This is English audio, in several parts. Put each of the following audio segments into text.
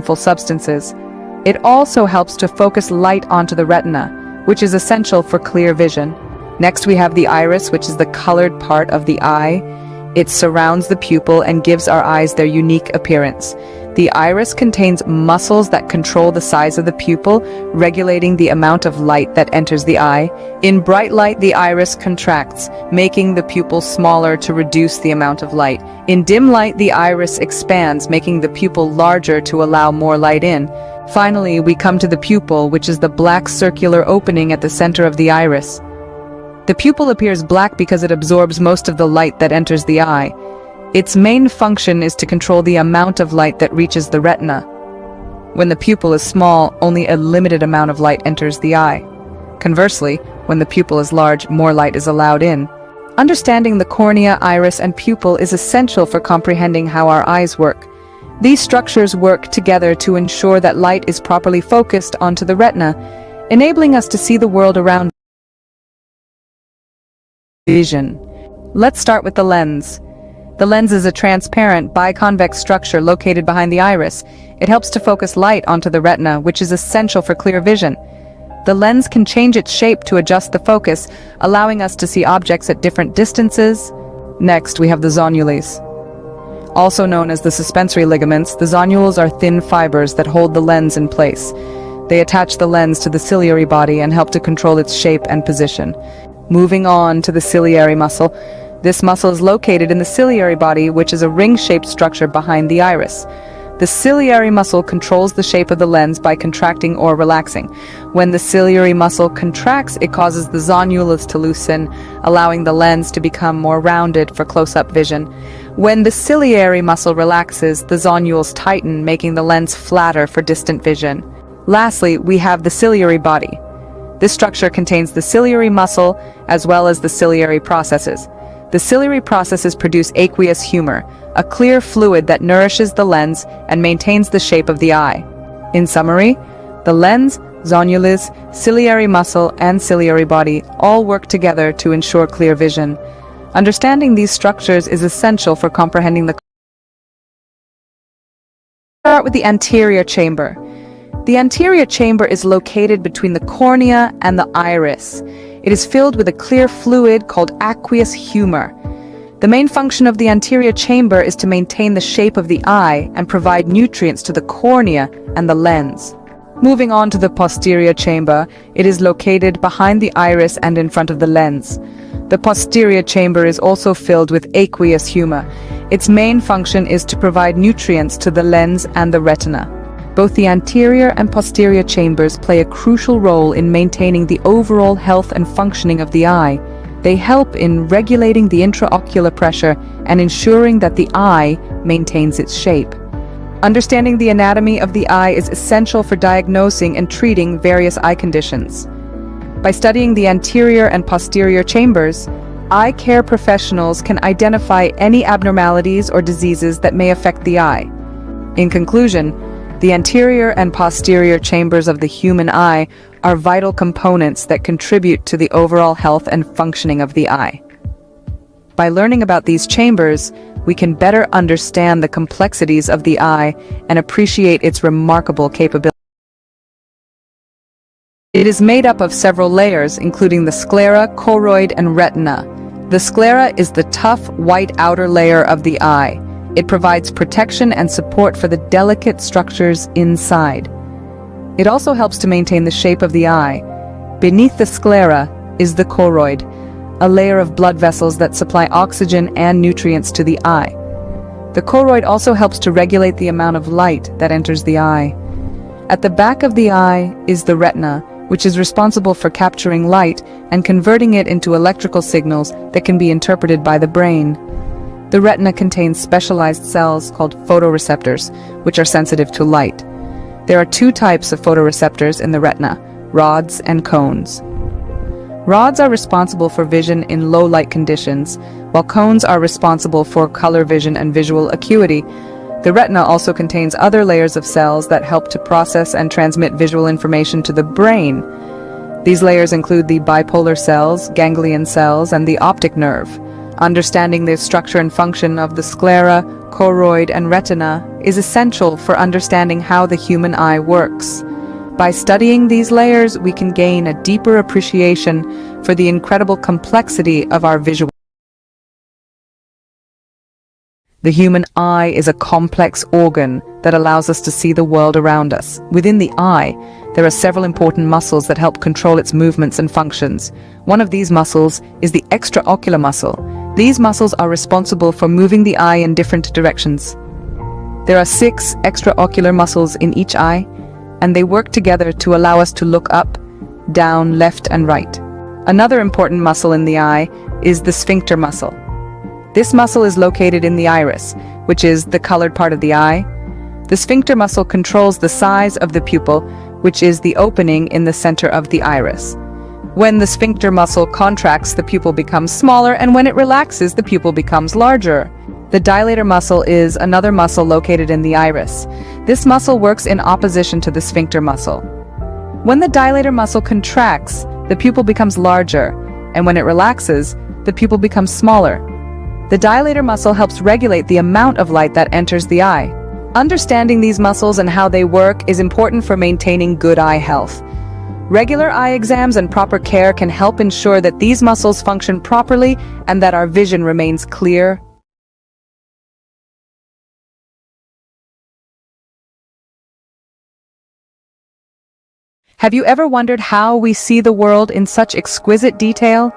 harmful substances. It also helps to focus light onto the retina, which is essential for clear vision. Next, we have the iris, which is the colored part of the eye. It surrounds the pupil and gives our eyes their unique appearance. The iris contains muscles that control the size of the pupil, regulating the amount of light that enters the eye. In bright light, the iris contracts, making the pupil smaller to reduce the amount of light. In dim light, the iris expands, making the pupil larger to allow more light in. Finally, we come to the pupil, which is the black circular opening at the center of the iris. The pupil appears black because it absorbs most of the light that enters the eye. Its main function is to control the amount of light that reaches the retina. When the pupil is small, only a limited amount of light enters the eye. Conversely, when the pupil is large, more light is allowed in. Understanding the cornea, iris, and pupil is essential for comprehending how our eyes work. These structures work together to ensure that light is properly focused onto the retina, enabling us to see the world around us. Vision. Let's start with the lens. The lens is a transparent, biconvex structure located behind the iris. It helps to focus light onto the retina, which is essential for clear vision. The lens can change its shape to adjust the focus, allowing us to see objects at different distances. Next, we have the zonules. Also known as the suspensory ligaments, the zonules are thin fibers that hold the lens in place. They attach the lens to the ciliary body and help to control its shape and position. Moving on to the ciliary muscle. This muscle is located in the ciliary body, which is a ring-shaped structure behind the iris. The ciliary muscle controls the shape of the lens by contracting or relaxing. When the ciliary muscle contracts, it causes the zonules to loosen, allowing the lens to become more rounded for close-up vision. When the ciliary muscle relaxes, the zonules tighten, making the lens flatter for distant vision. Lastly, we have the ciliary body. This structure contains the ciliary muscle as well as the ciliary processes. The ciliary processes produce aqueous humor, a clear fluid that nourishes the lens and maintains the shape of the eye. In summary, the lens, zonules, ciliary muscle, and ciliary body all work together to ensure clear vision. Understanding these structures is essential for comprehending the. Start with the anterior chamber. The anterior chamber is located between the cornea and the iris. It is filled with a clear fluid called aqueous humor. The main function of the anterior chamber is to maintain the shape of the eye and provide nutrients to the cornea and the lens. Moving on to the posterior chamber, it is located behind the iris and in front of the lens. The posterior chamber is also filled with aqueous humor. Its main function is to provide nutrients to the lens and the retina. Both the anterior and posterior chambers play a crucial role in maintaining the overall health and functioning of the eye. They help in regulating the intraocular pressure and ensuring that the eye maintains its shape. Understanding the anatomy of the eye is essential for diagnosing and treating various eye conditions. By studying the anterior and posterior chambers, eye care professionals can identify any abnormalities or diseases that may affect the eye. In conclusion, the anterior and posterior chambers of the human eye are vital components that contribute to the overall health and functioning of the eye. By learning about these chambers, we can better understand the complexities of the eye and appreciate its remarkable capabilities. It is made up of several layers, including the sclera, choroid, and retina. The sclera is the tough, white outer layer of the eye. It provides protection and support for the delicate structures inside. It also helps to maintain the shape of the eye. Beneath the sclera is the choroid, a layer of blood vessels that supply oxygen and nutrients to the eye. The choroid also helps to regulate the amount of light that enters the eye. At the back of the eye is the retina, which is responsible for capturing light and converting it into electrical signals that can be interpreted by the brain. The retina contains specialized cells called photoreceptors, which are sensitive to light. There are two types of photoreceptors in the retina, rods and cones. Rods are responsible for vision in low light conditions, while cones are responsible for color vision and visual acuity. The retina also contains other layers of cells that help to process and transmit visual information to the brain. These layers include the bipolar cells, ganglion cells, and the optic nerve. Understanding the structure and function of the sclera, choroid, and retina is essential for understanding how the human eye works. By studying these layers, we can gain a deeper appreciation for the incredible complexity of our visual. The human eye is a complex organ that allows us to see the world around us. Within the eye, there are several important muscles that help control its movements and functions. One of these muscles is the extraocular muscle. These muscles are responsible for moving the eye in different directions. There are 6 extraocular muscles in each eye, and they work together to allow us to look up, down, left, and right. Another important muscle in the eye is the sphincter muscle. This muscle is located in the iris, which is the colored part of the eye. The sphincter muscle controls the size of the pupil, which is the opening in the center of the iris. When the sphincter muscle contracts, the pupil becomes smaller, and when it relaxes, the pupil becomes larger. The dilator muscle is another muscle located in the iris. This muscle works in opposition to the sphincter muscle. When the dilator muscle contracts, the pupil becomes larger, and when it relaxes, the pupil becomes smaller. The dilator muscle helps regulate the amount of light that enters the eye. Understanding these muscles and how they work is important for maintaining good eye health. Regular eye exams and proper care can help ensure that these muscles function properly and that our vision remains clear. Have you ever wondered how we see the world in such exquisite detail?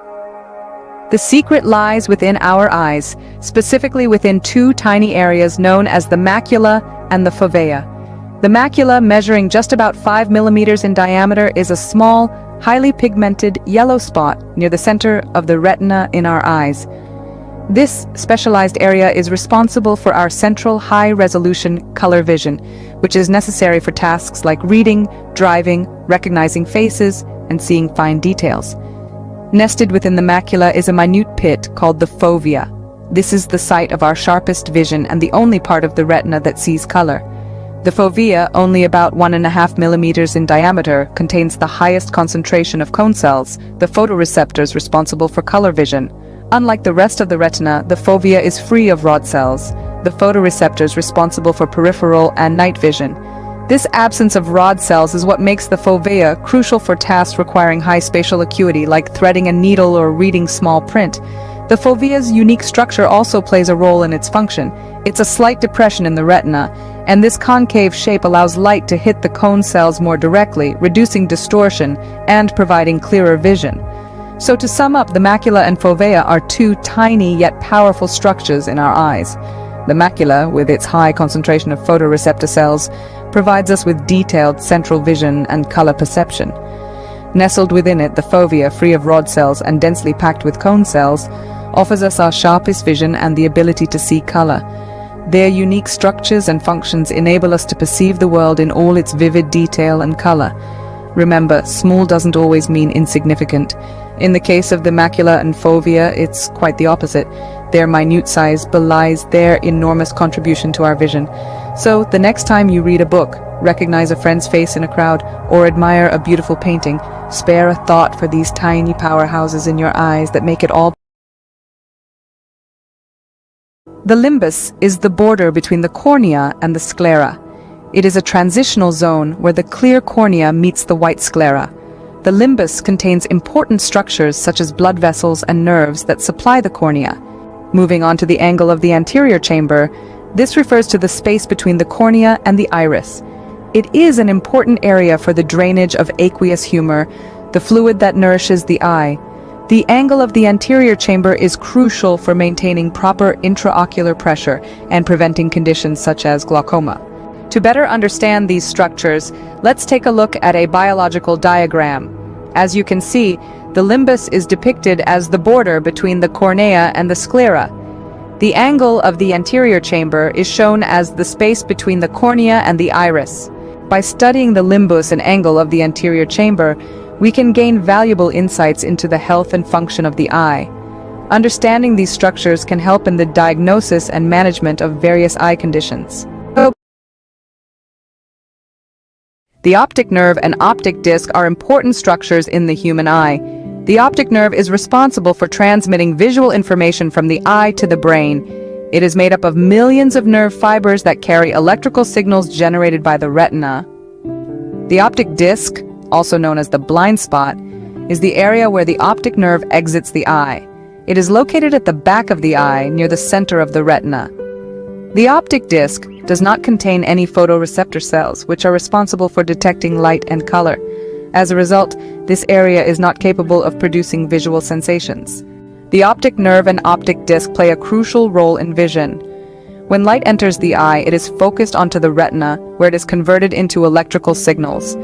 The secret lies within our eyes, specifically within 2 tiny areas known as the macula and the fovea. The macula, measuring just about 5 millimeters in diameter, is a small, highly pigmented yellow spot near the center of the retina in our eyes. This specialized area is responsible for our central high-resolution color vision, which is necessary for tasks like reading, driving, recognizing faces, and seeing fine details. Nested within the macula is a minute pit called the fovea. This is the site of our sharpest vision and the only part of the retina that sees color. The fovea, only about 1.5 millimeters in diameter, contains the highest concentration of cone cells, the photoreceptors responsible for color vision. Unlike the rest of the retina, the fovea is free of rod cells, the photoreceptors responsible for peripheral and night vision. This absence of rod cells is what makes the fovea crucial for tasks requiring high spatial acuity, like threading a needle or reading small print. The fovea's unique structure also plays a role in its function. It's a slight depression in the retina, and this concave shape allows light to hit the cone cells more directly, reducing distortion and providing clearer vision. So to sum up, the macula and fovea are 2 tiny yet powerful structures in our eyes. The macula, with its high concentration of photoreceptor cells, provides us with detailed central vision and color perception. Nestled within it, the fovea, free of rod cells and densely packed with cone cells, offers us our sharpest vision and the ability to see color. Their unique structures and functions enable us to perceive the world in all its vivid detail and color. Remember, small doesn't always mean insignificant. In the case of the macula and fovea, it's quite the opposite. Their minute size belies their enormous contribution to our vision. So, the next time you read a book, recognize a friend's face in a crowd, or admire a beautiful painting, spare a thought for these tiny powerhouses in your eyes that make it all. The limbus is the border between the cornea and the sclera. It is a transitional zone where the clear cornea meets the white sclera. The limbus contains important structures such as blood vessels and nerves that supply the cornea. Moving on to the angle of the anterior chamber, this refers to the space between the cornea and the iris. It is an important area for the drainage of aqueous humor, the fluid that nourishes the eye. The angle of the anterior chamber is crucial for maintaining proper intraocular pressure and preventing conditions such as glaucoma. To better understand these structures, let's take a look at a biological diagram. As you can see, the limbus is depicted as the border between the cornea and the sclera. The angle of the anterior chamber is shown as the space between the cornea and the iris. By studying the limbus and angle of the anterior chamber, we can gain valuable insights into the health and function of the eye. Understanding these structures can help in the diagnosis and management of various eye conditions. The optic nerve and optic disc are important structures in the human eye. The optic nerve is responsible for transmitting visual information from the eye to the brain. It is made up of millions of nerve fibers that carry electrical signals generated by the retina. The optic disc, also known as the blind spot, is the area where the optic nerve exits the eye. It is located at the back of the eye, near the center of the retina. The optic disc does not contain any photoreceptor cells, which are responsible for detecting light and color. As a result, this area is not capable of producing visual sensations. The optic nerve and optic disc play a crucial role in vision. When light enters the eye, it is focused onto the retina, where it is converted into electrical signals.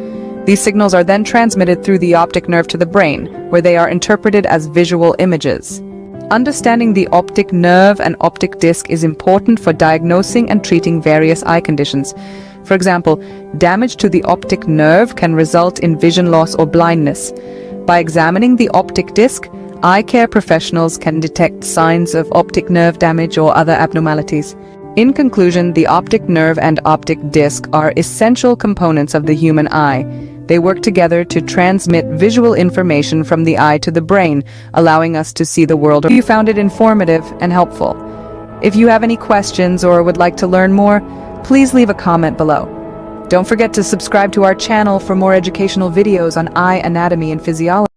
These signals are then transmitted through the optic nerve to the brain, where they are interpreted as visual images. Understanding the optic nerve and optic disc is important for diagnosing and treating various eye conditions. For example, damage to the optic nerve can result in vision loss or blindness. By examining the optic disc, eye care professionals can detect signs of optic nerve damage or other abnormalities. In conclusion, the optic nerve and optic disc are essential components of the human eye. They work together to transmit visual information from the eye to the brain, allowing us to see the world. If you found it informative and helpful. If you have any questions or would like to learn more, please leave a comment below. Don't forget to subscribe to our channel for more educational videos on eye anatomy and physiology.